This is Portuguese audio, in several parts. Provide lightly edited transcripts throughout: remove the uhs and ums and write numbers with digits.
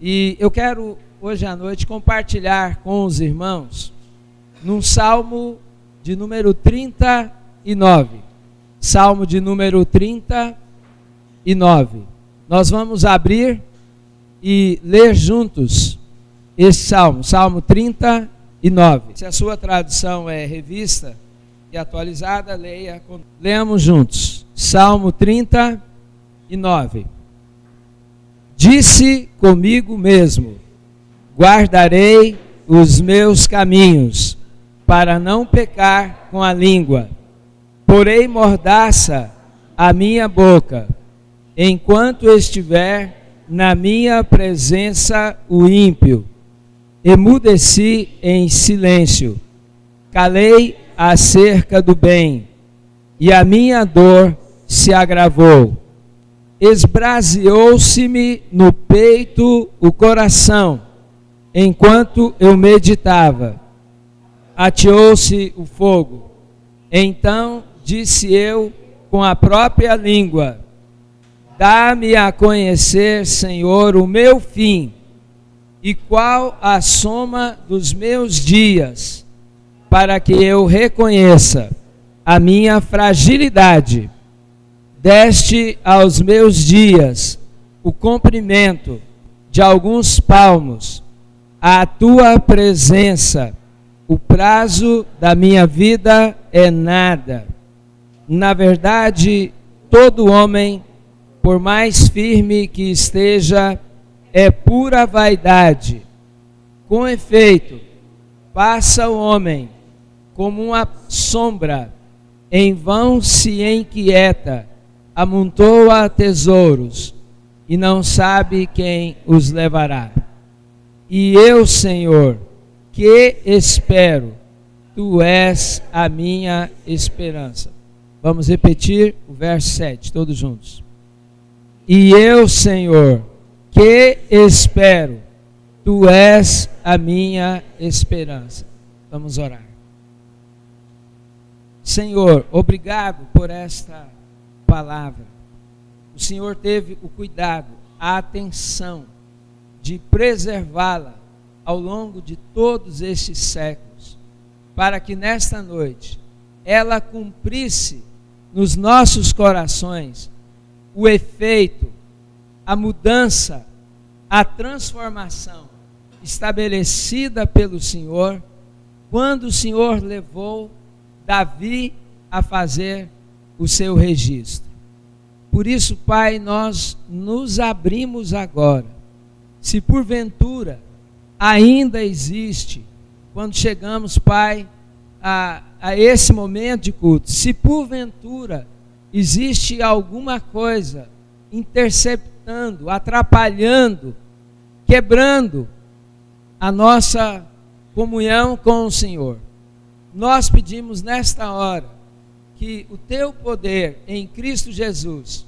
E eu quero hoje à noite compartilhar com os irmãos num Salmo de número 39. Salmo de número 39. Nós vamos abrir e ler juntos esse Salmo, Salmo 39. Se a sua tradução é revista e atualizada, leamos juntos. Salmo 39. Disse comigo mesmo: guardarei os meus caminhos, para não pecar com a língua. Porei mordaça a minha boca, enquanto estiver na minha presença o ímpio. Emudeci em silêncio, calei acerca do bem, e a minha dor se agravou. Esbraseou-se-me no peito o coração, enquanto eu meditava. Ateou-se o fogo. Então disse eu com a própria língua: dá-me a conhecer, Senhor, o meu fim, e qual a soma dos meus dias, para que eu reconheça a minha fragilidade. Deste aos meus dias o comprimento de alguns palmos, à tua presença o prazo da minha vida é nada. Na verdade, todo homem, por mais firme que esteja, é pura vaidade. Com efeito, passa o homem como uma sombra, em vão se inquieta, amontoa tesouros e não sabe quem os levará. E eu, Senhor, que espero, tu és a minha esperança. Vamos repetir o verso 7, todos juntos. E eu, Senhor, que espero, tu és a minha esperança. Vamos orar. Senhor, obrigado por esta palavra. O Senhor teve o cuidado, a atenção de preservá-la ao longo de todos estes séculos, para que nesta noite ela cumprisse nos nossos corações o efeito, a mudança, a transformação estabelecida pelo Senhor, quando o Senhor levou Davi a fazer o seu registro. Por isso, Pai, nós nos abrimos agora. Se porventura ainda existe, quando chegamos, Pai, a esse momento de culto, se porventura existe alguma coisa interceptando, atrapalhando, quebrando a nossa comunhão com o Senhor, nós pedimos nesta hora que o teu poder em Cristo Jesus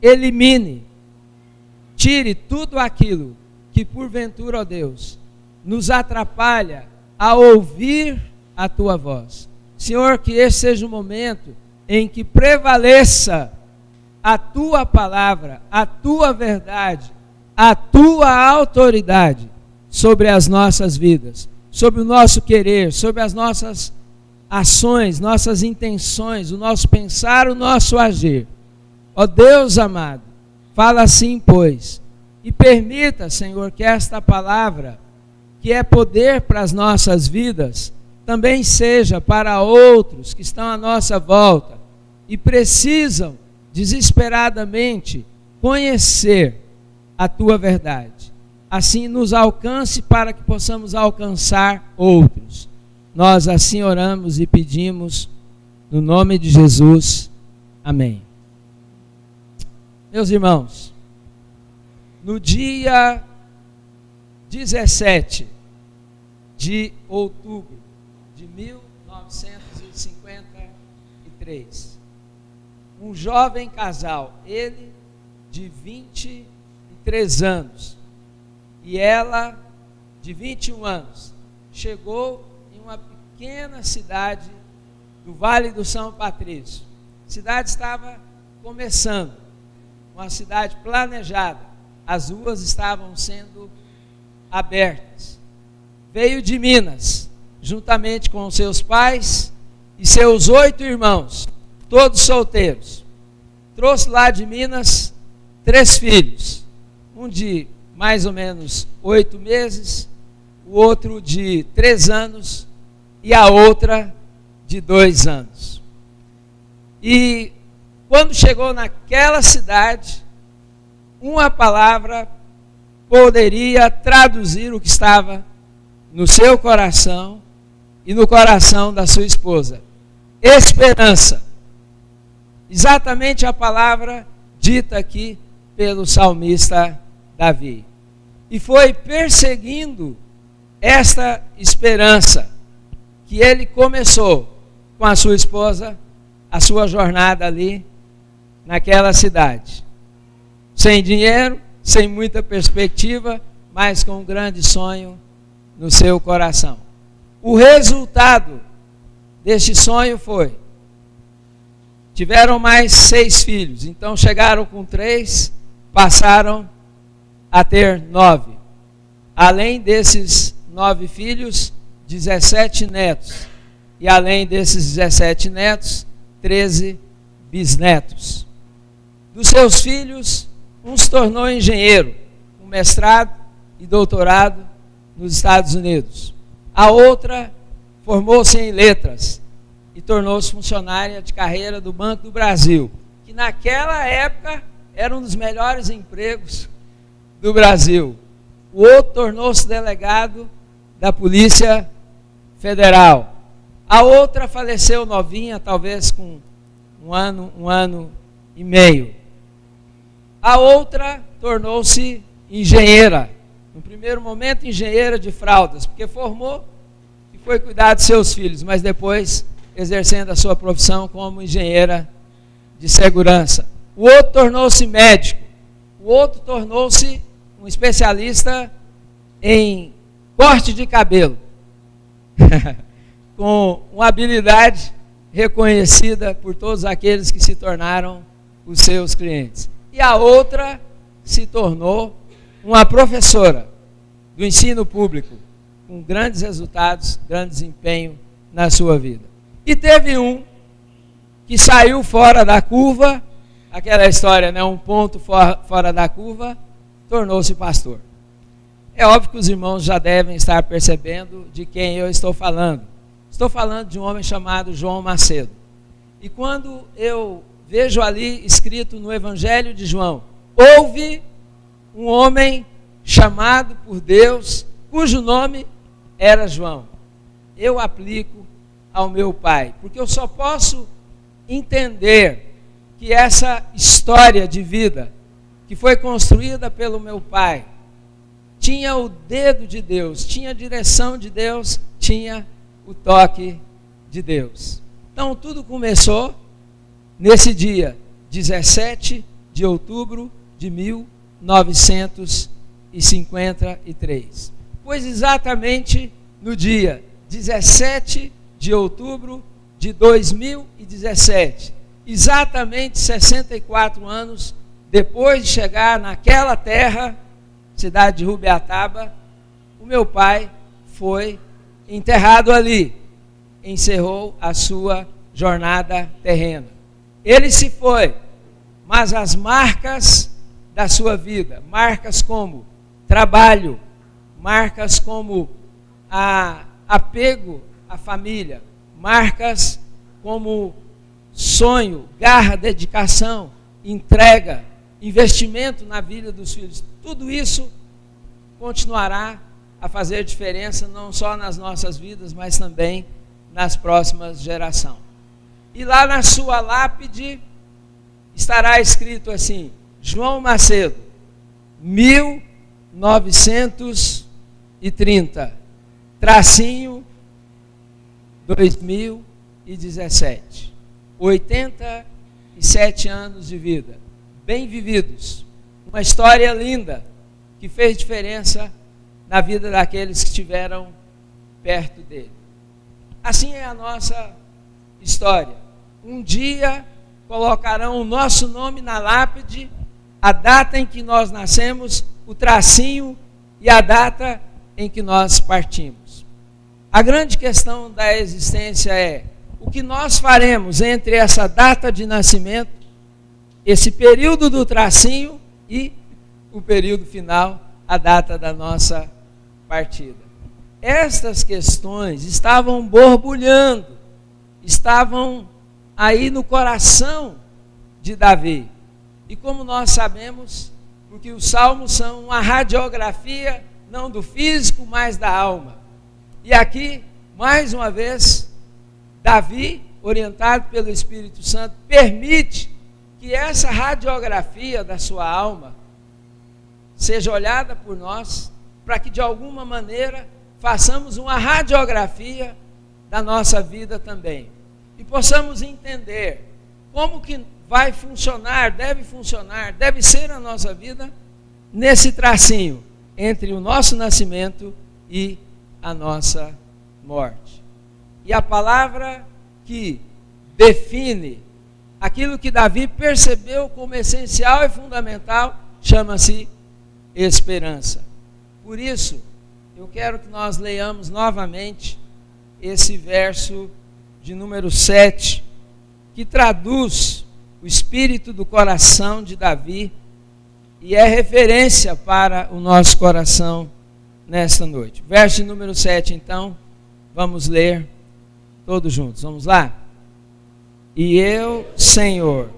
elimine, tire tudo aquilo que porventura, ó Deus, nos atrapalha a ouvir a tua voz. Senhor, que esse seja o momento em que prevaleça a tua palavra, a tua verdade, a tua autoridade sobre as nossas vidas, sobre o nosso querer, sobre as nossas ações, nossas intenções, o nosso pensar, o nosso agir. Ó Deus amado, fala assim, pois, e permita, Senhor, que esta palavra, que é poder para as nossas vidas, também seja para outros que estão à nossa volta e precisam desesperadamente conhecer a tua verdade. Assim nos alcance para que possamos alcançar outros. Nós assim oramos e pedimos no nome de Jesus. Amém. Meus irmãos, no dia 17 de outubro de 1953, um jovem casal, ele de 23 anos e ela de 21 anos, chegou em uma pequena cidade do Vale do São Patrício. A cidade estava começando, uma cidade planejada, as ruas estavam sendo abertas. Veio de Minas, juntamente com seus pais e seus 8 irmãos, todos solteiros. Trouxe lá de Minas 3 filhos, um de mais ou menos 8 meses, o outro de 3 anos e a outra de 2 anos. E quando chegou naquela cidade, uma palavra poderia traduzir o que estava no seu coração e no coração da sua esposa: esperança. Exatamente a palavra dita aqui pelo salmista Davi. E foi perseguindo esta esperança que ele começou com a sua esposa a sua jornada ali naquela cidade. Sem dinheiro, sem muita perspectiva, mas com um grande sonho no seu coração. O resultado deste sonho foi: tiveram mais 6 filhos, então chegaram com 3, passaram a ter 9. Além desses 9 filhos, 17 netos. E além desses 17 netos, 13 bisnetos. Dos seus filhos, um se tornou engenheiro, com mestrado e doutorado nos Estados Unidos. A outra formou-se em letras e tornou-se funcionária de carreira do Banco do Brasil, que naquela época era um dos melhores empregos do Brasil. O outro tornou-se delegado da Polícia Federal. A outra faleceu novinha, talvez com um ano e meio. A outra tornou-se engenheira. No primeiro momento, engenheira de fraldas, porque formou e foi cuidar de seus filhos, mas depois exercendo a sua profissão como engenheira de segurança. O outro tornou-se médico. O outro tornou-se um especialista em corte de cabelo, com uma habilidade reconhecida por todos aqueles que se tornaram os seus clientes. E a outra se tornou uma professora do ensino público, com grandes resultados, grande desempenho na sua vida. E teve um que saiu fora da curva, aquela história, né? Um ponto fora da curva, tornou-se pastor. É óbvio que os irmãos já devem estar percebendo de quem eu estou falando. Estou falando de um homem chamado João Macedo. E quando eu vejo ali escrito no Evangelho de João: houve um homem chamado por Deus, cujo nome era João, eu aplico ao meu pai, porque eu só posso entender que essa história de vida que foi construída pelo meu pai tinha o dedo de Deus, tinha a direção de Deus, tinha o toque de Deus. Então tudo começou nesse dia 17 de outubro de 1953. Pois exatamente no dia 17 de outubro de 2017, exatamente 64 anos depois de chegar naquela terra, cidade de Rubiataba, o meu pai foi enterrado ali, encerrou a sua jornada terrena. Ele se foi, mas as marcas da sua vida, marcas como trabalho, marcas como apego à família, marcas como sonho, garra, dedicação, entrega, investimento na vida dos filhos, tudo isso continuará a fazer diferença não só nas nossas vidas, mas também nas próximas gerações. E lá na sua lápide estará escrito assim: João Macedo, 1930, tracinho 2017. 87 anos de vida, bem vividos, uma história linda que fez diferença na vida daqueles que estiveram perto dele. Assim é a nossa história. Um dia colocarão o nosso nome na lápide, a data em que nós nascemos, o tracinho e a data em que nós partimos. A grande questão da existência é o que nós faremos entre essa data de nascimento, esse período do tracinho e o período final, a data da nossa partida. Estas questões estavam borbulhando, estavam aí no coração de Davi. E como nós sabemos, porque os salmos são uma radiografia, não do físico, mas da alma. E aqui, mais uma vez, Davi, orientado pelo Espírito Santo, permite que essa radiografia da sua alma seja olhada por nós, para que de alguma maneira façamos uma radiografia da nossa vida também. E possamos entender como que vai funcionar, deve ser a nossa vida nesse tracinho entre o nosso nascimento e a nossa morte. E a palavra que define aquilo que Davi percebeu como essencial e fundamental chama-se esperança. Por isso, eu quero que nós leiamos novamente esse verso de número 7, que traduz o espírito do coração de Davi e é referência para o nosso coração nesta noite. Verso número 7, então, vamos ler todos juntos. Vamos lá? E eu, Senhor,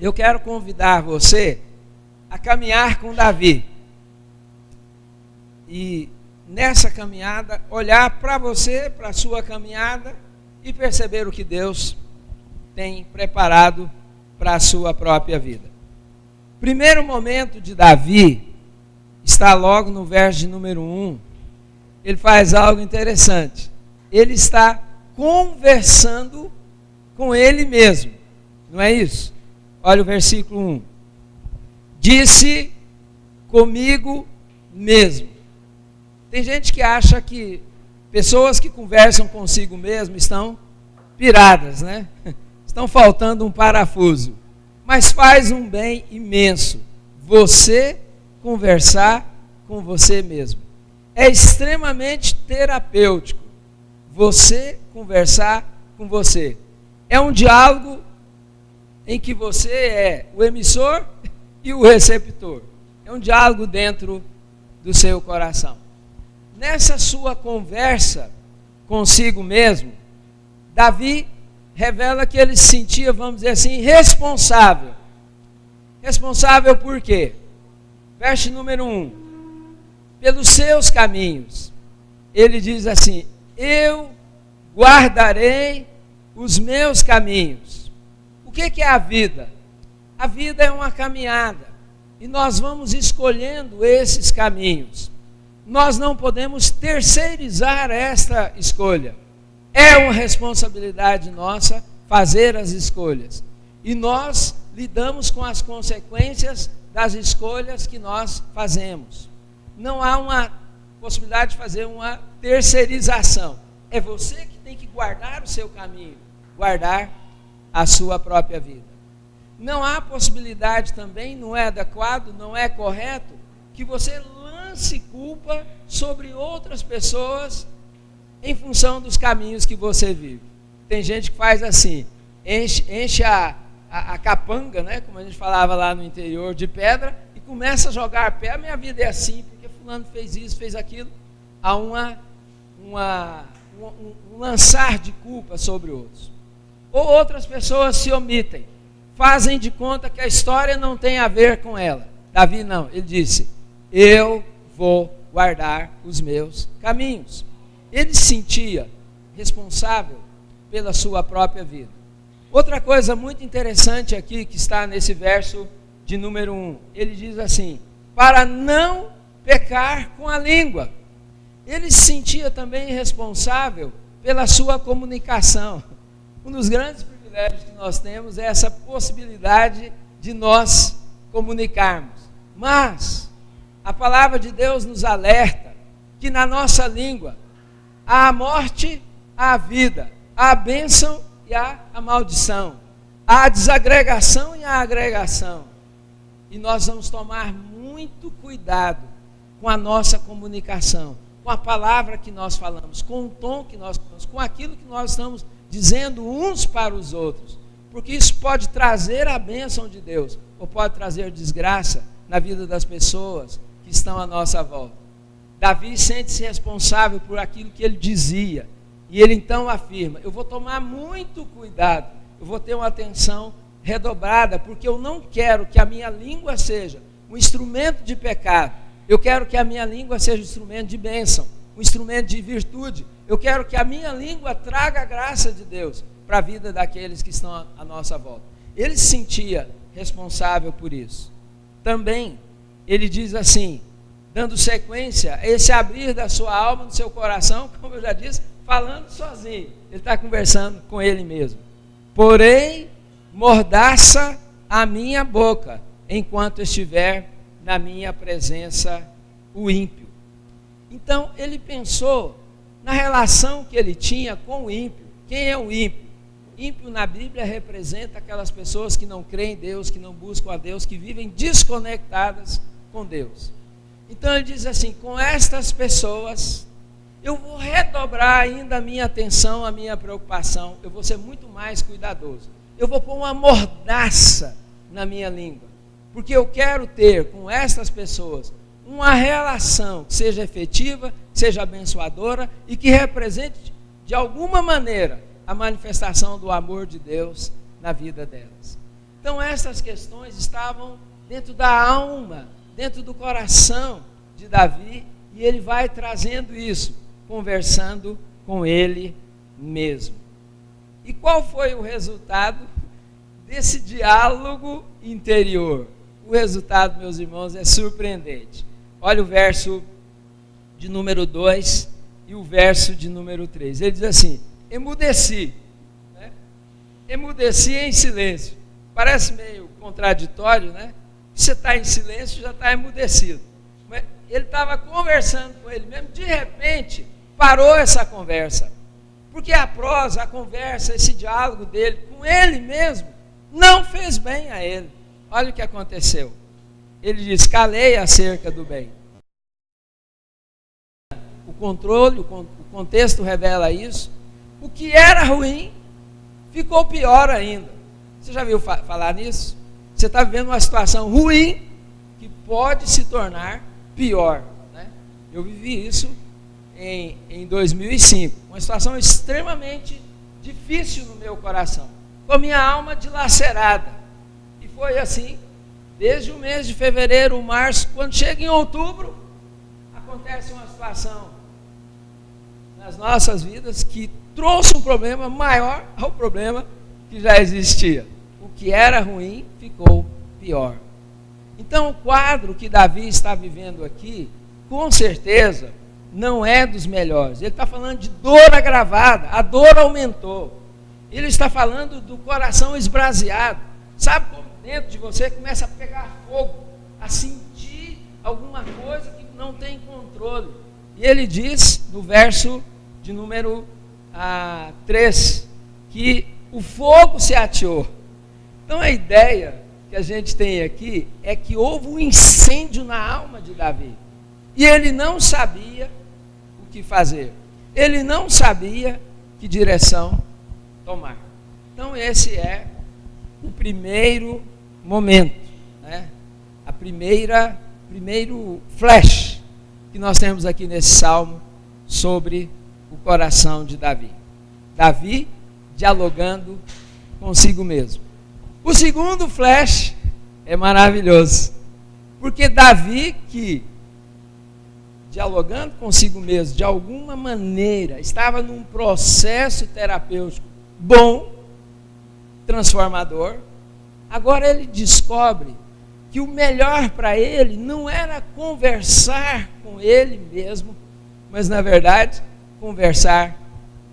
eu quero convidar você a caminhar com Davi. E nessa caminhada, olhar para você, para a sua caminhada e perceber o que Deus tem preparado para a sua própria vida. Primeiro momento de Davi está logo no verso de número 1. Ele faz algo interessante. Ele está conversando com ele mesmo. Não é isso? Olha o versículo 1. Disse comigo mesmo. Tem gente que acha que pessoas que conversam consigo mesmo estão piradas, né? Estão faltando um parafuso. Mas faz um bem imenso você conversar com você mesmo. É extremamente terapêutico você conversar com você. É um diálogo em que você é o emissor e o receptor. É um diálogo dentro do seu coração. Nessa sua conversa consigo mesmo, Davi revela que ele se sentia, vamos dizer assim, responsável. Responsável por quê? Verso número 1. Pelos seus caminhos. Ele diz assim: eu guardarei os meus caminhos. O que é a vida? A vida é uma caminhada. E nós vamos escolhendo esses caminhos. Nós não podemos terceirizar esta escolha. É uma responsabilidade nossa fazer as escolhas. E nós lidamos com as consequências das escolhas que nós fazemos. Não há uma possibilidade de fazer uma terceirização. É você que tem que guardar o seu caminho, guardar a sua própria vida. Não há possibilidade também, não é adequado, não é correto, que você lance culpa sobre outras pessoas em função dos caminhos que você vive. Tem gente que faz assim, enche a capanga, né, como a gente falava lá no interior, de pedra, e começa a jogar pedra. Minha vida é assim, porque fulano fez isso, fez aquilo. Há um lançar de culpa sobre outros. Ou outras pessoas se omitem, fazem de conta que a história não tem a ver com ela. Davi não, ele disse: eu vou guardar os meus caminhos. Ele se sentia responsável pela sua própria vida. Outra coisa muito interessante aqui que está nesse verso de número 1, ele diz assim: para não pecar com a língua. Ele se sentia também responsável pela sua comunicação. Um dos grandes privilégios que nós temos é essa possibilidade de nós comunicarmos. Mas a palavra de Deus nos alerta que na nossa língua há a morte, há a vida, há a bênção e há a maldição. há desagregação e a agregação. E nós vamos tomar muito cuidado com a nossa comunicação, com a palavra que nós falamos, com o tom que nós falamos, com aquilo que nós estamos dizendo uns para os outros. Porque isso pode trazer a bênção de Deus, ou pode trazer desgraça na vida das pessoas que estão à nossa volta. Davi sente-se responsável por aquilo que ele dizia. E ele então afirma: eu vou tomar muito cuidado, eu vou ter uma atenção redobrada, porque eu não quero que a minha língua seja um instrumento de pecado. Eu quero que a minha língua seja um instrumento de bênção, um instrumento de virtude. Eu quero que a minha língua traga a graça de Deus para a vida daqueles que estão à nossa volta. Ele se sentia responsável por isso. Também, ele diz assim, dando sequência a esse abrir da sua alma, do seu coração, como eu já disse, falando sozinho. Ele está conversando com ele mesmo. Porém, mordaça a minha boca, enquanto estiver na minha presença o ímpio. Então, ele pensou na relação que ele tinha com o ímpio. Quem é o ímpio? Ímpio na Bíblia representa aquelas pessoas que não creem em Deus, que não buscam a Deus, que vivem desconectadas com Deus. Então ele diz assim: com estas pessoas eu vou redobrar ainda a minha atenção, a minha preocupação, eu vou ser muito mais cuidadoso. Eu vou pôr uma mordaça na minha língua, porque eu quero ter com estas pessoas uma relação que seja efetiva, que seja abençoadora e que represente de alguma maneira a manifestação do amor de Deus na vida delas. Então essas questões estavam dentro da alma, dentro do coração de Davi, e ele vai trazendo isso, conversando com ele mesmo. E qual foi o resultado desse diálogo interior? O resultado, meus irmãos, é surpreendente. Olha o verso de número 2 e o verso de número 3. Ele diz assim: emudeci, né? Emudeci em silêncio. Parece meio contraditório, né? Você está em silêncio, já está emudecido. Mas ele estava conversando com ele mesmo, de repente parou essa conversa. Porque a prosa, a conversa, esse diálogo dele com ele mesmo, não fez bem a ele. Olha o que aconteceu. Ele diz: calei acerca do bem. O controle, o contexto revela isso. O que era ruim ficou pior ainda. Você já viu falar nisso? Você está vivendo uma situação ruim que pode se tornar pior, né? Eu vivi isso em 2005. Uma situação extremamente difícil no meu coração, com a minha alma dilacerada. E foi assim, desde o mês de fevereiro, março. Quando chega em outubro, acontece uma situação nas nossas vidas que trouxe um problema maior ao problema que já existia. O que era ruim ficou pior. Então o quadro que Davi está vivendo aqui, com certeza, não é dos melhores. Ele está falando de dor agravada, a dor aumentou. Ele está falando do coração esbraseado. Sabe como dentro de você começa a pegar fogo, a sentir alguma coisa que não tem controle. E ele diz, no verso de número 3, que o fogo se ateou. Então a ideia que a gente tem aqui é que houve um incêndio na alma de Davi. E ele não sabia o que fazer. Ele não sabia que direção tomar. Então esse é o primeiro momento, né? Primeiro flash que nós temos aqui nesse salmo sobre o coração de Davi. Davi dialogando consigo mesmo. O segundo flash é maravilhoso, porque Davi, que dialogando consigo mesmo, de alguma maneira, estava num processo terapêutico bom, transformador, agora ele descobre que o melhor para ele não era conversar com ele mesmo, mas na verdade, conversar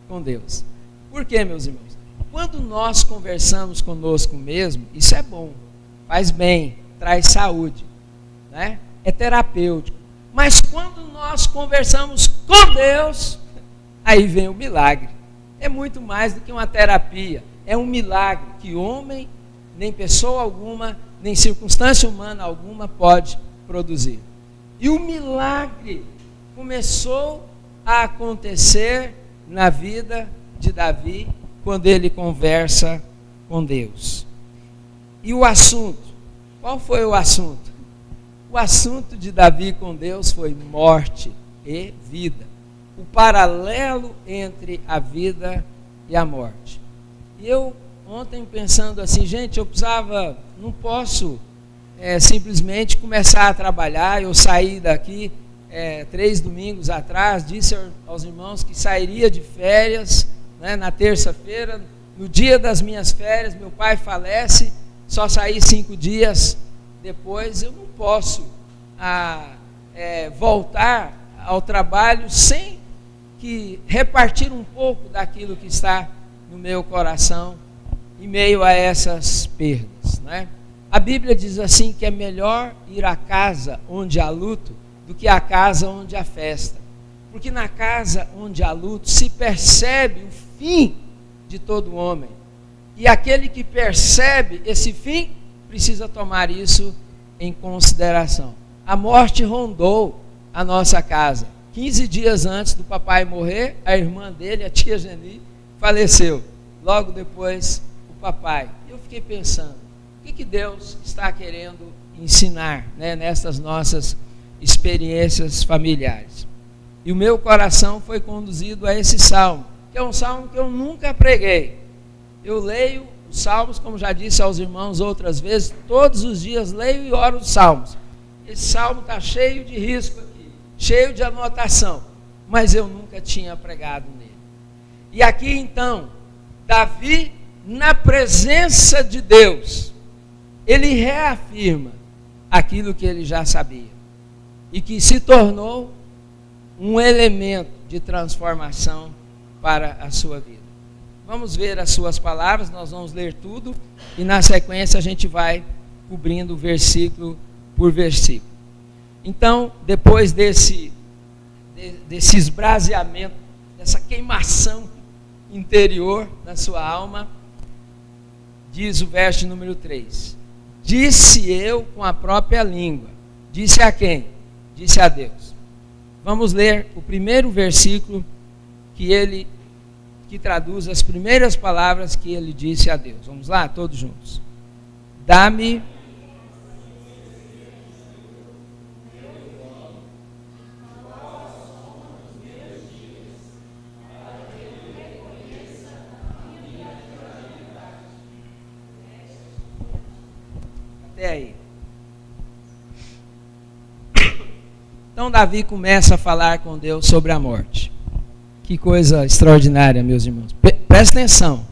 com Deus. Por quê, meus irmãos? Quando nós conversamos conosco mesmo, isso é bom, faz bem, traz saúde, né? É terapêutico. Mas quando nós conversamos com Deus, aí vem o milagre. É muito mais do que uma terapia, é um milagre que homem nem pessoa alguma, nem circunstância humana alguma pode produzir. E o milagre começou a acontecer na vida de Davi quando ele conversa com Deus. E o assunto, qual foi o assunto? O assunto de Davi com Deus foi morte e vida. O paralelo entre a vida e a morte. E eu ontem pensando assim, gente, não posso simplesmente começar a trabalhar. Eu saí daqui 3 domingos atrás, disse aos irmãos que sairia de férias, né, na terça-feira. No dia das minhas férias, meu pai falece, só saí 5 dias depois. Eu não posso voltar ao trabalho sem que repartir um pouco daquilo que está no meu coração em meio a essas perdas, né? A Bíblia diz assim que é melhor ir à casa onde há luto do que à casa onde há festa, porque na casa onde há luto se percebe o fim de todo homem, e aquele que percebe esse fim precisa tomar isso em consideração. A morte rondou a nossa casa. 15 dias antes do papai morrer, a irmã dele, a tia Geni, faleceu. Logo depois, o papai. Eu fiquei pensando, o que Deus está querendo ensinar, né, nessas nossas experiências familiares? E o meu coração foi conduzido a esse salmo, que é um salmo que eu nunca preguei. Eu leio os salmos, como já disse aos irmãos outras vezes, todos os dias leio e oro os salmos. Esse salmo está cheio de risco aqui, cheio de anotação, mas eu nunca tinha pregado nele. E aqui então, Davi, na presença de Deus, ele reafirma aquilo que ele já sabia e que se tornou um elemento de transformação para a sua vida. Vamos ver as suas palavras, nós vamos ler tudo e na sequência a gente vai cobrindo versículo por versículo. Então, depois desse esbraseamento, dessa queimação interior na sua alma, diz o verso número 3: disse eu com a própria língua. Disse a quem? Disse a Deus. Vamos ler o primeiro versículo que traduz as primeiras palavras que ele disse a Deus. Vamos lá, todos juntos. Dá-me até aí. Então Davi começa a falar com Deus sobre a morte. Que coisa extraordinária, meus irmãos. Presta atenção.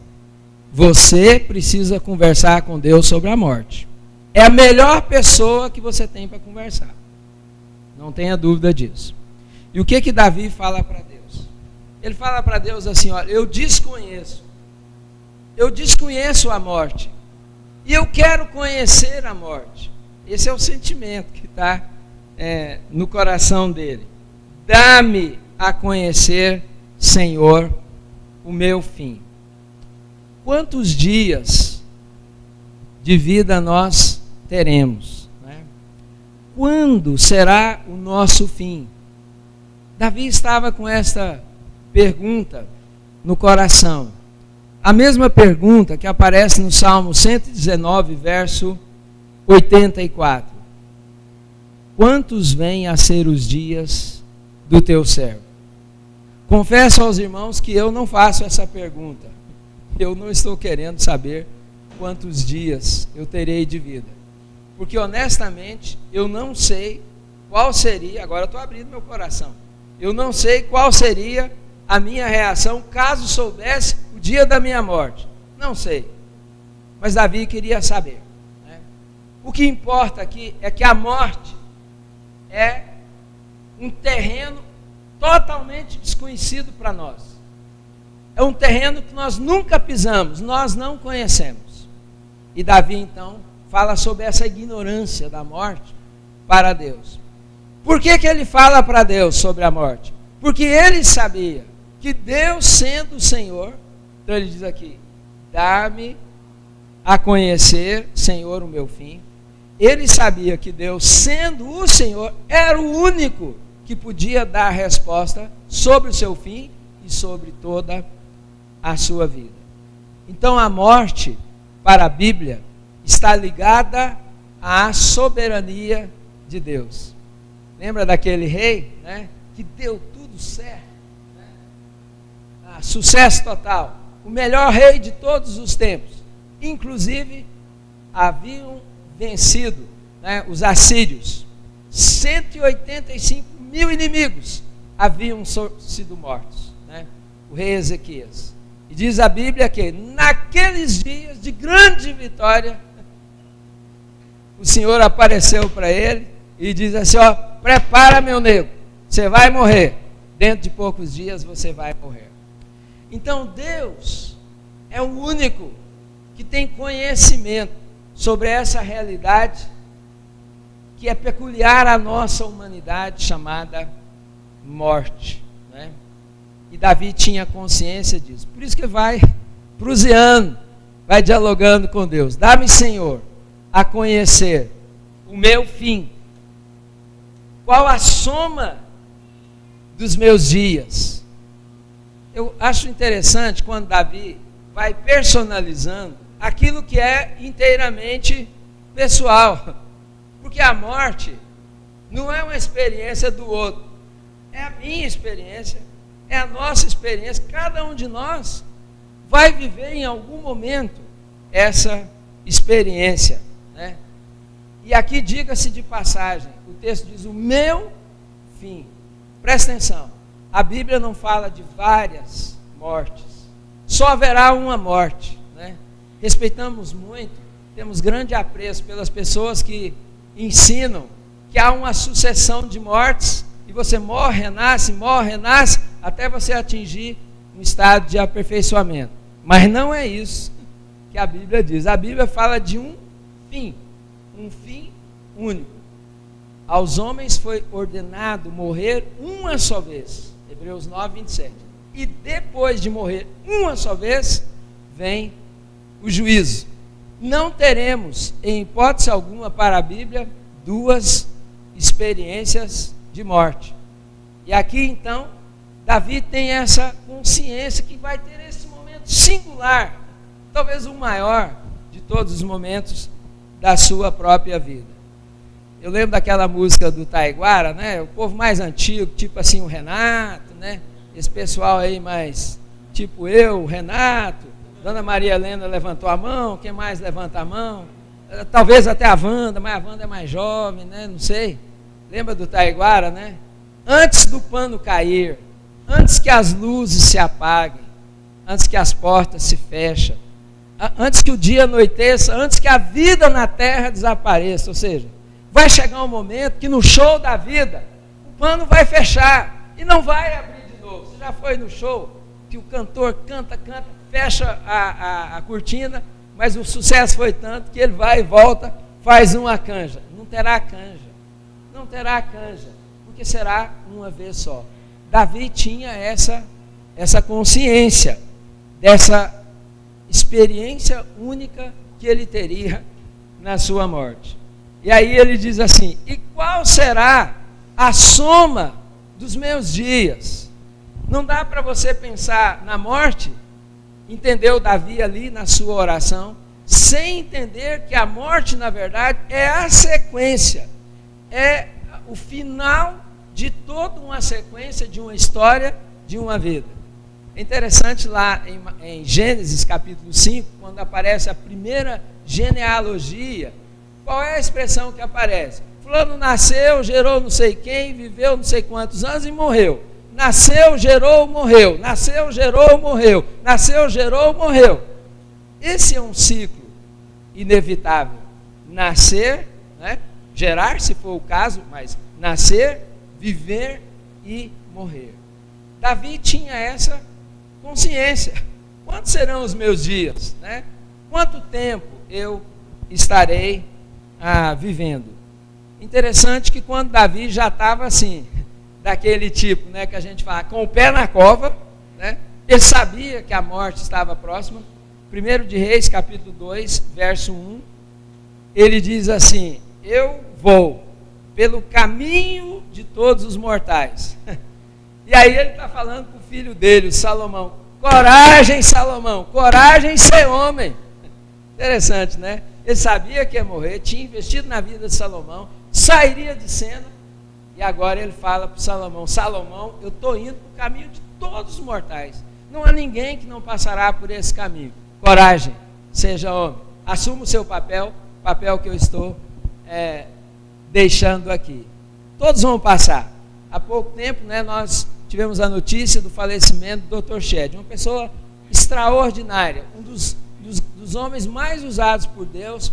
Você precisa conversar com Deus sobre a morte. É a melhor pessoa que você tem para conversar. Não tenha dúvida disso. E o que Davi fala para Deus? Ele fala para Deus assim, olha, eu desconheço a morte. E eu quero conhecer a morte. Esse é o sentimento que está no coração dele. Dá-me a conhecer, Senhor, o meu fim. Quantos dias de vida nós teremos, né? Quando será o nosso fim? Davi estava com esta pergunta no coração. A mesma pergunta que aparece no Salmo 119, verso 84. Quantos vêm a ser os dias do teu servo? Confesso aos irmãos que eu não faço essa pergunta. Eu não estou querendo saber quantos dias eu terei de vida. Porque honestamente, eu não sei qual seria, agora eu estou abrindo meu coração, eu não sei qual seria a minha reação caso soubesse o dia da minha morte. Não sei. Mas Davi queria saber, né? O que importa aqui é que a morte é um terreno totalmente desconhecido para nós. É um terreno que nós nunca pisamos, nós não conhecemos. E Davi então fala sobre essa ignorância da morte para Deus. Por que ele fala para Deus sobre a morte? Porque ele sabia que Deus sendo o Senhor, então ele diz aqui, dá-me a conhecer, Senhor, o meu fim. Ele sabia que Deus, sendo o Senhor, era o único que podia dar a resposta sobre o seu fim e sobre toda a sua vida. Então a morte, para a Bíblia, está ligada à soberania de Deus. Lembra daquele rei, né, que deu tudo certo, né? Sucesso total, o melhor rei de todos os tempos. Inclusive, haviam vencido, né, os assírios. 185 mil inimigos haviam sido mortos, né? O rei Ezequias. E diz a Bíblia que naqueles dias de grande vitória, o Senhor apareceu para ele e diz assim: ó, prepara, meu nego, você vai morrer. Dentro de poucos dias você vai morrer. Então Deus é o único que tem conhecimento sobre essa realidade que é peculiar à nossa humanidade, chamada morte, né? E Davi tinha consciência disso. Por isso que vai prusiando, vai dialogando com Deus. Dá-me, Senhor, a conhecer o meu fim. Qual a soma dos meus dias? Eu acho interessante quando Davi vai personalizando aquilo que é inteiramente pessoal. Porque a morte não é uma experiência do outro. É a minha experiência, é a nossa experiência. Cada um de nós vai viver em algum momento essa experiência, né? E aqui, diga-se de passagem, o texto diz: o meu fim. Presta atenção, a Bíblia não fala de várias mortes, só haverá uma morte, né? Respeitamos muito, temos grande apreço pelas pessoas que ensinam que há uma sucessão de mortes, e você morre, renasce, até você atingir um estado de aperfeiçoamento. Mas não é isso que a Bíblia diz. A Bíblia fala de um fim único. Aos homens foi ordenado morrer uma só vez. Hebreus 9, 27. E depois de morrer uma só vez, vem o juízo. Não teremos, em hipótese alguma, para a Bíblia, duas experiências de morte. E aqui então, Davi tem essa consciência que vai ter esse momento singular, talvez o maior de todos os momentos da sua própria vida. Eu lembro daquela música do Taiguara, né? O povo mais antigo, tipo assim o Renato, né? Esse pessoal aí mais, tipo eu, o Renato, Dona Maria Helena levantou a mão, quem mais levanta a mão? Talvez até a Wanda, mas a Wanda é mais jovem, né? Não sei. Lembra do Taiguara, né? Antes do pano cair, antes que as luzes se apaguem, antes que as portas se fechem, antes que o dia anoiteça, antes que a vida na terra desapareça. Ou seja, vai chegar um momento que no show da vida, o pano vai fechar e não vai abrir de novo. Você já foi no show que o cantor canta, fecha a cortina, mas o sucesso foi tanto que ele vai e volta, faz uma canja. Não terá canja, porque será uma vez só. Davi tinha essa consciência dessa experiência única que ele teria na sua morte. E aí ele diz assim: e qual será a soma dos meus dias? Não dá para você pensar na morte, entendeu Davi ali na sua oração, sem entender que a morte, na verdade, é a sequência, é o final de toda uma sequência de uma história, de uma vida. É interessante lá em Gênesis capítulo 5, quando aparece a primeira genealogia, qual é a expressão que aparece? Fulano nasceu, gerou não sei quem, viveu não sei quantos anos e morreu. Nasceu, gerou, morreu. Nasceu, gerou, morreu. Nasceu, gerou, morreu. Esse é um ciclo inevitável. Nascer, né? Gerar, se for o caso, mas nascer, viver e morrer. Davi tinha essa consciência. Quantos serão os meus dias, né? Quanto tempo eu estarei vivendo? Interessante que quando Davi já estava assim, daquele tipo, né, que a gente fala, com o pé na cova, né? Ele sabia que a morte estava próxima, 1 de Reis, capítulo 2, verso 1, ele diz assim: eu vou pelo caminho de todos os mortais. E aí ele está falando com o filho dele, o Salomão: coragem, Salomão, coragem, ser homem. Interessante, né? Ele sabia que ia morrer, tinha investido na vida de Salomão, sairia de cena, e agora ele fala para Salomão: Salomão, eu estou indo para o caminho de todos os mortais, não há ninguém que não passará por esse caminho. Coragem, seja homem, assuma o seu papel que eu estou deixando aqui. Todos vão passar. Há pouco tempo, né, nós tivemos a notícia do falecimento do Dr. Shedd, uma pessoa extraordinária, um dos homens mais usados por Deus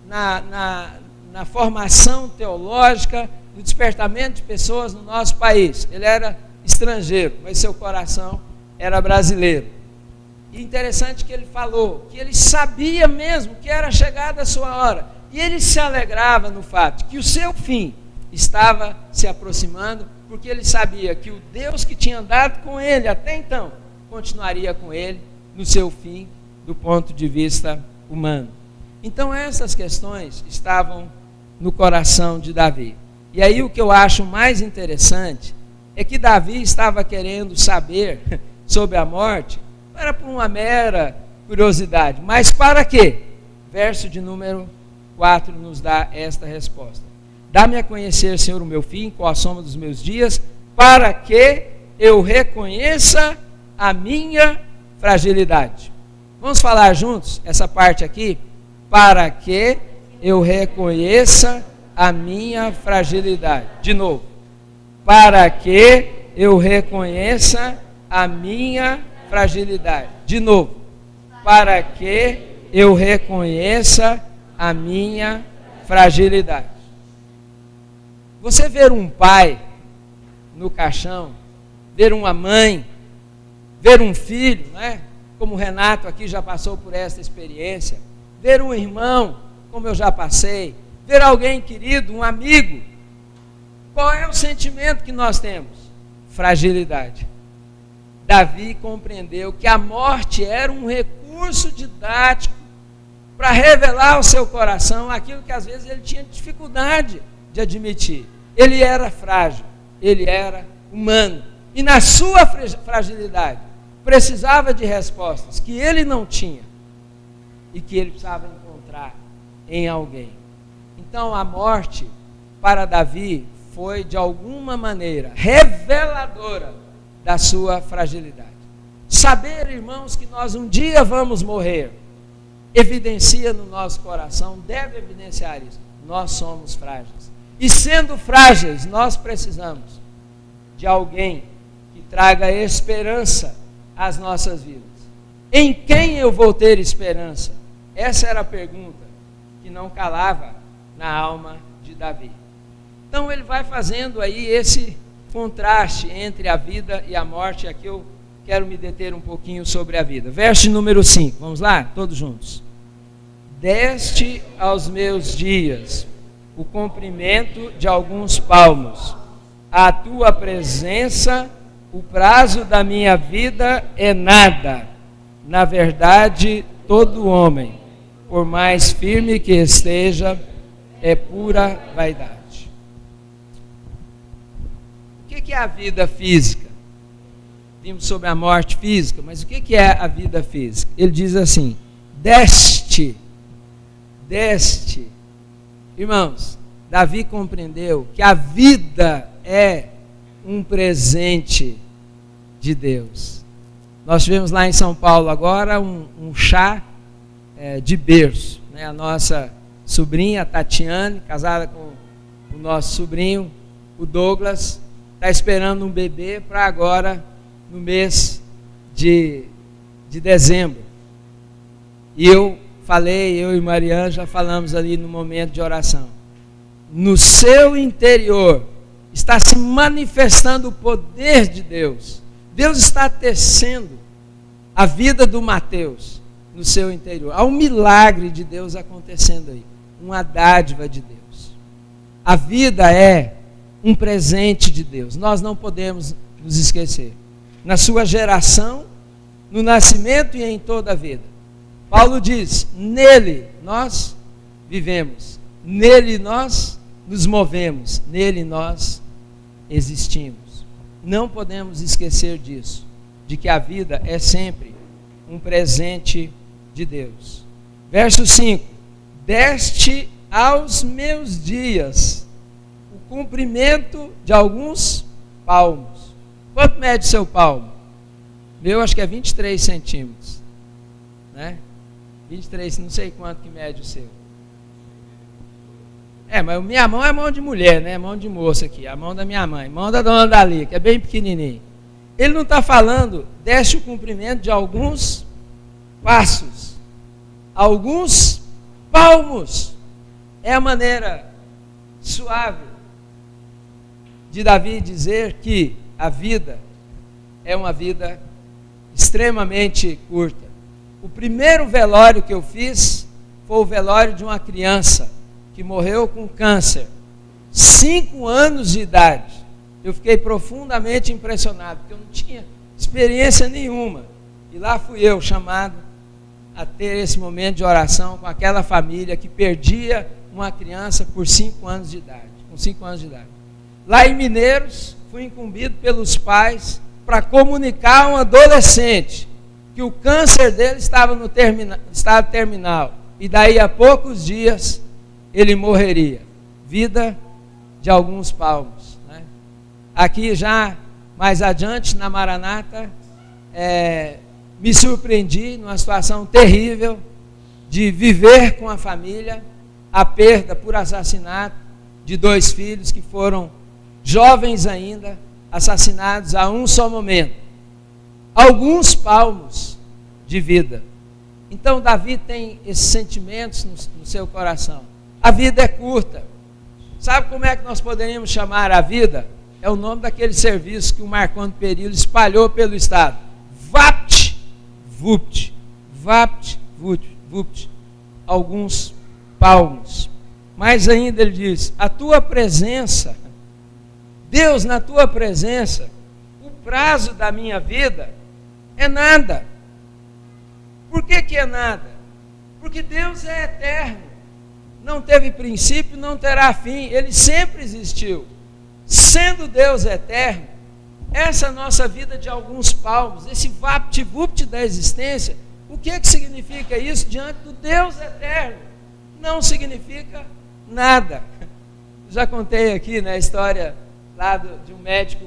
na formação teológica, no despertamento de pessoas no nosso país. Ele era estrangeiro, mas seu coração era brasileiro. E interessante que ele falou que ele sabia mesmo que era chegada a sua hora, e ele se alegrava no fato que o seu fim estava se aproximando, porque ele sabia que o Deus que tinha andado com ele até então continuaria com ele no seu fim, do ponto de vista humano. Então essas questões estavam no coração de Davi. E aí o que eu acho mais interessante é que Davi estava querendo saber sobre a morte, não era por uma mera curiosidade, mas para quê? Verso de número 4 nos dá esta resposta: dá-me a conhecer, Senhor, o meu fim, qual a soma dos meus dias, para que eu reconheça a minha fragilidade. Vamos falar juntos essa parte aqui? Para que eu reconheça a minha fragilidade. De novo. Para que eu reconheça a minha fragilidade. De novo. Para que eu reconheça a minha fragilidade. Você ver um pai no caixão, ver uma mãe, ver um filho, né? Como o Renato aqui já passou por essa experiência, ver um irmão, como eu já passei, ver alguém querido, um amigo, qual é o sentimento que nós temos? Fragilidade. Davi compreendeu que a morte era um recurso didático para revelar ao seu coração aquilo que às vezes ele tinha dificuldade de admitir. Ele era frágil, ele era humano, e na sua fragilidade precisava de respostas que ele não tinha e que ele precisava encontrar em alguém. Então a morte para Davi foi de alguma maneira reveladora da sua fragilidade. Saber, irmãos, que nós um dia vamos morrer evidencia no nosso coração, deve evidenciar isso. Nós somos frágeis. E sendo frágeis, nós precisamos de alguém que traga esperança às nossas vidas. Em quem eu vou ter esperança? Essa era a pergunta que não calava na alma de Davi. Então ele vai fazendo aí esse contraste entre a vida e a morte. Aqui eu quero me deter um pouquinho sobre a vida. Verso número 5, vamos lá? Todos juntos. Deste aos meus dias o comprimento de alguns palmos, a tua presença, o prazo da minha vida é nada. Na verdade, todo homem, por mais firme que esteja, é pura vaidade. O que é a vida física? Vimos sobre a morte física, mas o que é a vida física? Ele diz assim: deste. Irmãos, Davi compreendeu que a vida é um presente de Deus. Nós tivemos lá em São Paulo agora um chá de berço, né? A nossa sobrinha, a Tatiane, casada com o nosso sobrinho, o Douglas, está esperando um bebê para agora, no mês de dezembro. E eu e Mariana já falamos ali no momento de oração. No seu interior está se manifestando o poder de Deus. Deus está tecendo a vida do Mateus no seu interior. Há um milagre de Deus acontecendo aí, uma dádiva de Deus. A vida é um presente de Deus, nós não podemos nos esquecer. Na sua geração, no nascimento e em toda a vida. Paulo diz: nele nós vivemos, nele nós nos movemos, nele nós existimos. Não podemos esquecer disso, de que a vida é sempre um presente de Deus. Verso 5: deste aos meus dias o comprimento de alguns palmos. Quanto mede seu palmo? Meu, acho que é 23 centímetros, né? 23, não sei quanto que mede o seu. Mas minha mão é mão de mulher, né? Mão de moça aqui, a mão da minha mãe, mão da dona Dali, que é bem pequenininha. Ele não está falando, deste o comprimento de alguns passos, alguns palmos. É a maneira suave de Davi dizer que a vida é uma vida extremamente curta. O primeiro velório que eu fiz foi o velório de uma criança que morreu com câncer, 5 anos de idade. Eu fiquei profundamente impressionado, porque eu não tinha experiência nenhuma. E lá fui eu chamado a ter esse momento de oração com aquela família que perdia uma criança por 5 anos de idade, com 5 anos de idade. Lá em Mineiros, fui incumbido pelos pais para comunicar a um adolescente que o câncer dele estava no estado terminal, e daí a poucos dias ele morreria. Vida de alguns palmos, né? Aqui já mais adiante na Maranata, me surpreendi numa situação terrível de viver com a família a perda por assassinato de 2 filhos que foram jovens ainda, assassinados a um só momento. Alguns palmos de vida. Então Davi tem esses sentimentos no seu coração. A vida é curta. Sabe como é que nós poderíamos chamar a vida? É o nome daquele serviço que o Marcondes Perillo espalhou pelo estado. Vapt vupt, vapt vupt. Alguns palmos. Mais ainda ele diz: a tua presença, Deus, na tua presença, o prazo da minha vida é nada. Por que é nada? Porque Deus é eterno, não teve princípio, não terá fim, Ele sempre existiu. Sendo Deus eterno, essa nossa vida de alguns palmos, esse vapt-vupt da existência, o que significa isso diante do Deus eterno? Não significa nada. Já contei aqui na história lá de um médico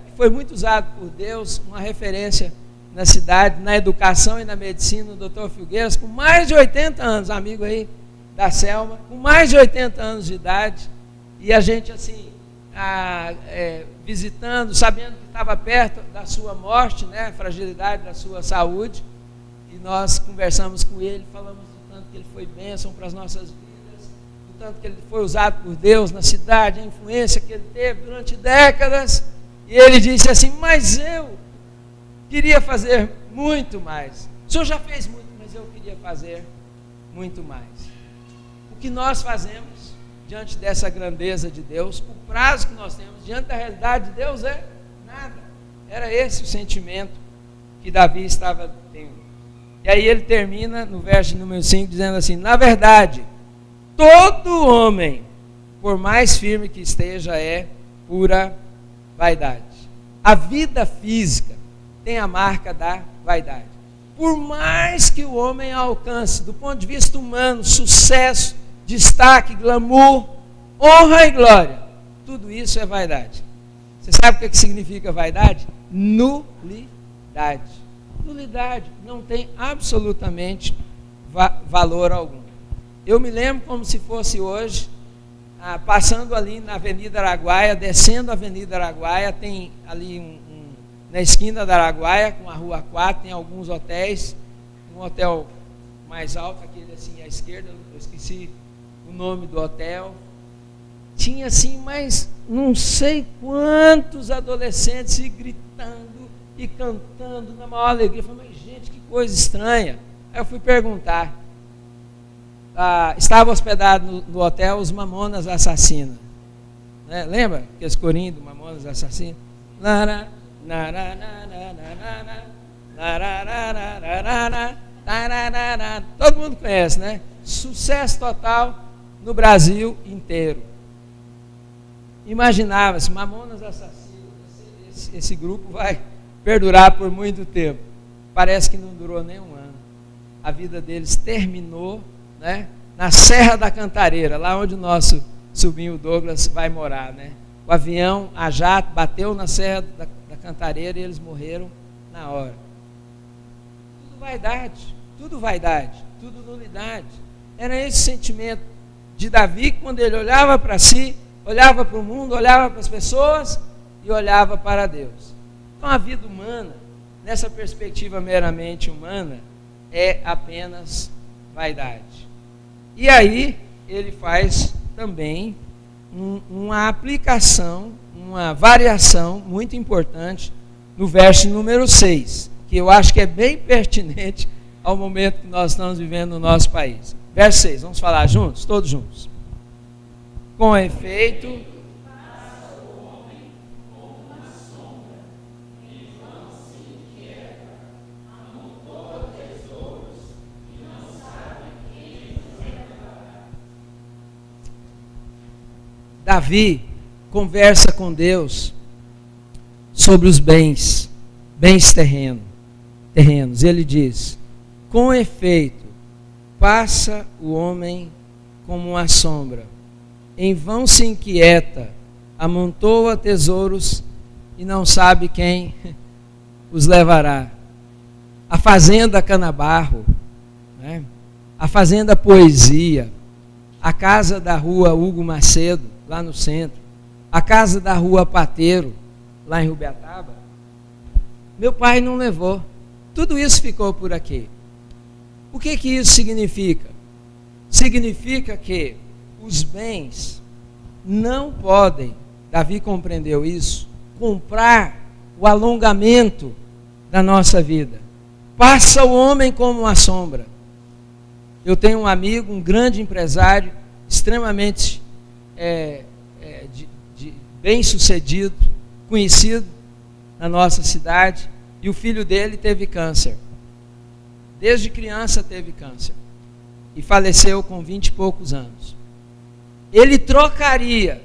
que foi muito usado por Deus, uma referência na cidade, na educação e na medicina, o Dr. Filgueiras, com mais de 80 anos, amigo aí da Selma, com mais de 80 anos de idade, e a gente assim, visitando, sabendo que estava perto da sua morte, né, a fragilidade da sua saúde, e nós conversamos com ele, falamos do tanto que ele foi bênção para as nossas vidas, do tanto que ele foi usado por Deus na cidade, a influência que ele teve durante décadas. E ele disse assim: mas eu queria fazer muito mais. O senhor já fez muito, mas eu queria fazer muito mais. O que nós fazemos diante dessa grandeza de Deus, o prazo que nós temos diante da realidade de Deus é nada. Era esse o sentimento que Davi estava tendo. E aí ele termina no verso número 5 dizendo assim: na verdade, todo homem, por mais firme que esteja, é pura vaidade. A vida física tem a marca da vaidade. Por mais que o homem alcance, do ponto de vista humano, sucesso, destaque, glamour, honra e glória, tudo isso é vaidade. Você sabe o que significa vaidade? Nulidade. Nulidade, não tem absolutamente valor algum. Eu me lembro como se fosse hoje, passando ali na Avenida Araguaia, descendo a Avenida Araguaia, tem ali na esquina da Araguaia, com a Rua 4, tem alguns hotéis, um hotel mais alto, aquele assim à esquerda, eu esqueci o nome do hotel. Tinha assim, mais não sei quantos adolescentes e gritando e cantando na maior alegria. Eu falei: mas gente, que coisa estranha. Aí eu fui perguntar. Estava hospedado no hotel os Mamonas Assassinas, né? Lembra aqueles corinhos do Mamonas Assassinas? Tararara, todo mundo conhece, né? Sucesso total no Brasil inteiro. Imaginava-se, Mamonas Assassinas, esse grupo vai perdurar por muito tempo. Parece que não durou nem um ano. A vida deles terminou, né, na Serra da Cantareira, lá onde o nosso sobrinho Douglas vai morar, né? O avião, a jato, bateu na Serra da Cantareira e eles morreram na hora. Tudo vaidade, tudo nulidade. Era esse sentimento de Davi, quando ele olhava para si, olhava para o mundo, olhava para as pessoas e olhava para Deus. Então a vida humana, nessa perspectiva meramente humana, é apenas vaidade. E aí ele faz também uma aplicação, uma variação muito importante no verso número 6, que eu acho que é bem pertinente ao momento que nós estamos vivendo no nosso país. Verso 6, vamos falar juntos? Todos juntos. Com efeito, Davi conversa com Deus sobre os bens terrenos. Ele diz: com efeito, passa o homem como uma sombra, em vão se inquieta, amontoa tesouros e não sabe quem os levará. A fazenda Canabarro, né? A fazenda Poesia, a casa da rua Hugo Macedo, lá no centro, a casa da rua Pateiro, lá em Rubiataba, meu pai não levou. Tudo isso ficou por aqui. O que isso significa? Significa que os bens não podem, Davi compreendeu isso, comprar o alongamento da nossa vida. Passa o homem como uma sombra. Eu tenho um amigo, um grande empresário, extremamente bem-sucedido, conhecido na nossa cidade, e o filho dele teve câncer. Desde criança teve câncer e faleceu com 20 e poucos anos. Ele trocaria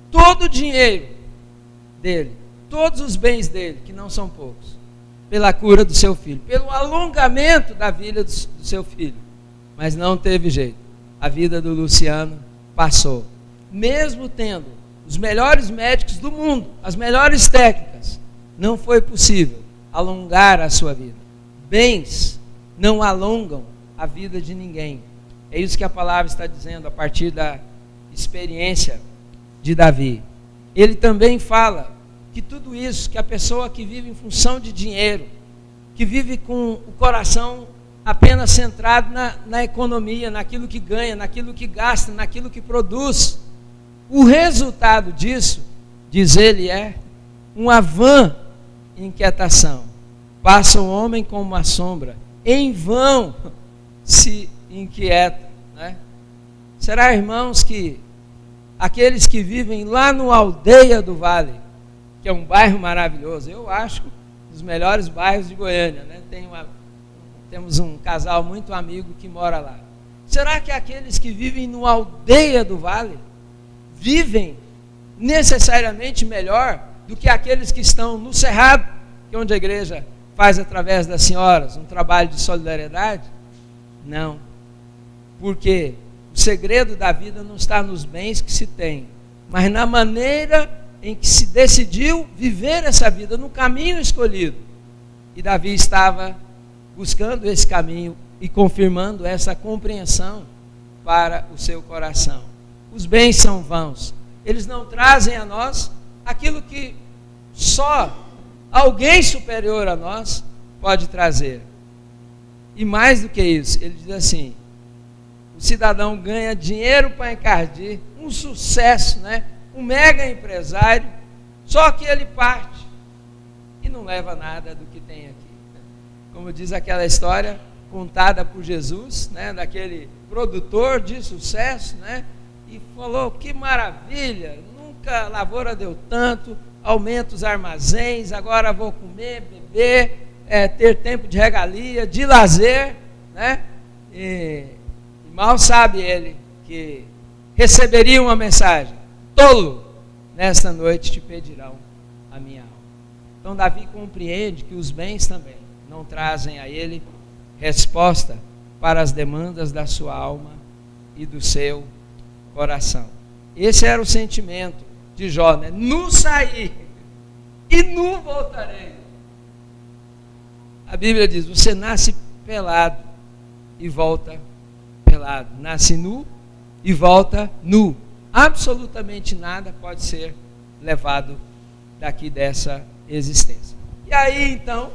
todo o dinheiro dele, todos os bens dele, que não são poucos, pela cura do seu filho, pelo alongamento da vida do seu filho. Mas não teve jeito. A vida do Luciano passou. Mesmo tendo os melhores médicos do mundo, as melhores técnicas, não foi possível alongar a sua vida. Bens não alongam a vida de ninguém. É isso que a palavra está dizendo a partir da experiência de Davi. Ele também fala que tudo isso, que a pessoa que vive em função de dinheiro, que vive com o coração apenas centrado na economia, naquilo que ganha, naquilo que gasta, naquilo que produz, o resultado disso, diz ele, é uma vã inquietação. Passa o homem como uma sombra, em vão se inquieta, né? Será, irmãos, que aqueles que vivem lá no Aldeia do Vale, que é um bairro maravilhoso, eu acho um dos melhores bairros de Goiânia, né? Temos um casal muito amigo que mora lá. Será que aqueles que vivem no Aldeia do Vale vivem necessariamente melhor do que aqueles que estão no Cerrado, que é onde a igreja faz através das senhoras um trabalho de solidariedade? Não, porque o segredo da vida não está nos bens que se tem, mas na maneira em que se decidiu viver essa vida, no caminho escolhido. E Davi estava buscando esse caminho e confirmando essa compreensão para o seu coração. Os bens são vãos, eles não trazem a nós aquilo que só alguém superior a nós pode trazer. E mais do que isso, ele diz assim: o cidadão ganha dinheiro para encardir, um sucesso, né? Um mega empresário, só que ele parte e não leva nada do que tem aqui. Como diz aquela história contada por Jesus, né? Daquele produtor de sucesso, né? E falou: que maravilha, nunca a lavoura deu tanto, aumenta os armazéns, agora vou comer, beber, ter tempo de regalia, de lazer, né? E mal sabe ele que receberia uma mensagem: tolo, nesta noite te pedirão a minha alma. Então Davi compreende que os bens também não trazem a ele resposta para as demandas da sua alma e do seu coração. Esse era o sentimento de Jó, né? Nu saí e nu voltarei. A Bíblia diz: você nasce pelado e volta pelado, nasce nu e volta nu. Absolutamente nada pode ser levado daqui dessa existência. E aí então,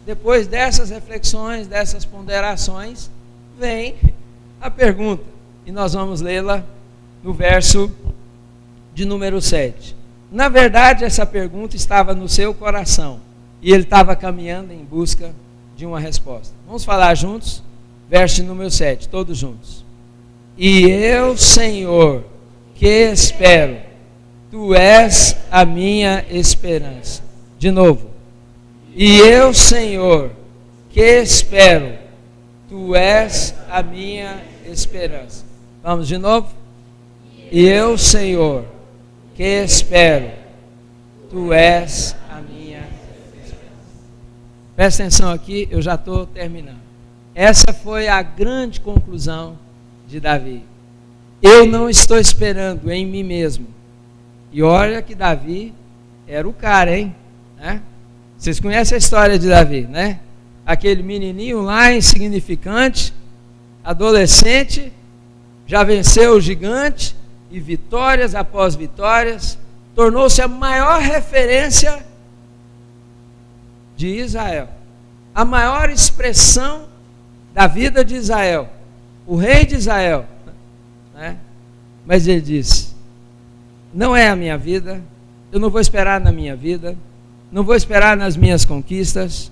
depois dessas reflexões, dessas ponderações, vem a pergunta, e nós vamos lê-la no verso de número 7. Na verdade, essa pergunta estava no seu coração, e ele estava caminhando em busca de uma resposta. Vamos falar juntos? Verso número 7, todos juntos. E eu, Senhor, que espero, tu és a minha esperança. De novo. E eu, Senhor, que espero, tu és a minha esperança. Vamos de novo? E eu, Senhor, que espero, tu és a minha esperança. Presta atenção aqui, eu já estou terminando. Essa foi a grande conclusão de Davi. Eu não estou esperando em mim mesmo. E olha que Davi era o cara, hein? Né? Vocês conhecem a história de Davi, né? Aquele menininho lá, insignificante, adolescente, já venceu o gigante, e vitórias após vitórias, tornou-se a maior referência de Israel, a maior expressão da vida de Israel, o rei de Israel, né? Mas ele disse: não é a minha vida, eu não vou esperar na minha vida, não vou esperar nas minhas conquistas,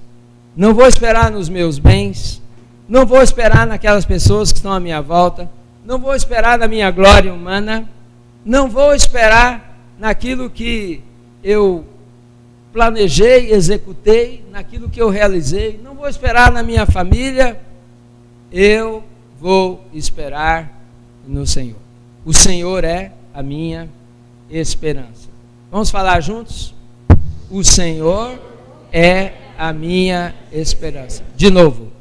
não vou esperar nos meus bens, não vou esperar naquelas pessoas que estão à minha volta, não vou esperar na minha glória humana, não vou esperar naquilo que eu planejei, executei, naquilo que eu realizei, não vou esperar na minha família, eu vou esperar no Senhor. O Senhor é a minha esperança. Vamos falar juntos? O Senhor é a minha esperança. De novo.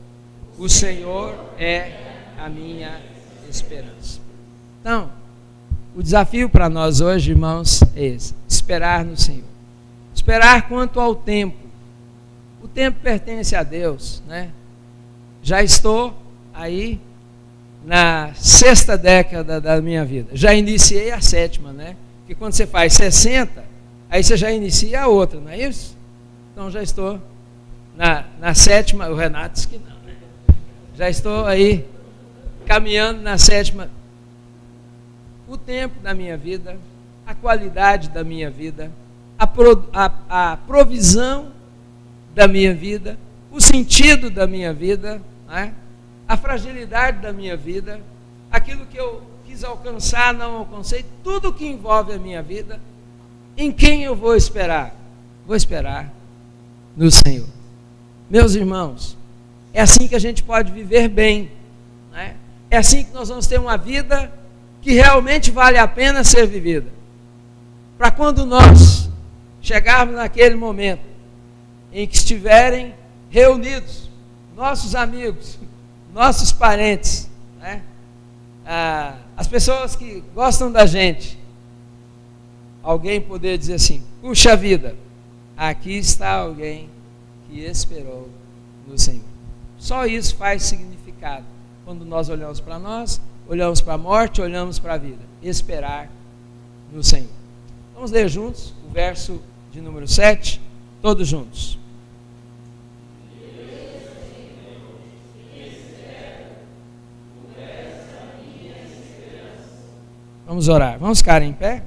O Senhor é a minha esperança. Então, o desafio para nós hoje, irmãos, é esse: esperar no Senhor. Esperar quanto ao tempo. O tempo pertence a Deus, né? Já estou aí na 6ª década da minha vida. Já iniciei a 7ª, né? Porque quando você faz 60, aí você já inicia a outra, não é isso? Então já estou na 7ª, o Renato disse que não, né? Já estou aí caminhando na 7ª. O tempo da minha vida, a qualidade da minha vida, a provisão da minha vida, o sentido da minha vida, né? A fragilidade da minha vida, aquilo que eu quis alcançar, não alcancei, tudo que envolve a minha vida, em quem eu vou esperar? Vou esperar no Senhor. Meus irmãos, é assim que a gente pode viver bem, né? É assim que nós vamos ter uma vida que realmente vale a pena ser vivida. Para quando nós chegarmos naquele momento em que estiverem reunidos nossos amigos, nossos parentes, né? As pessoas que gostam da gente, alguém poder dizer assim: puxa vida, aqui está alguém que esperou no Senhor. Só isso faz significado quando nós olhamos para nós, olhamos para a morte, olhamos para a vida. Esperar no Senhor. Vamos ler juntos o verso de número 7, todos juntos. Vamos orar. Vamos ficar em pé?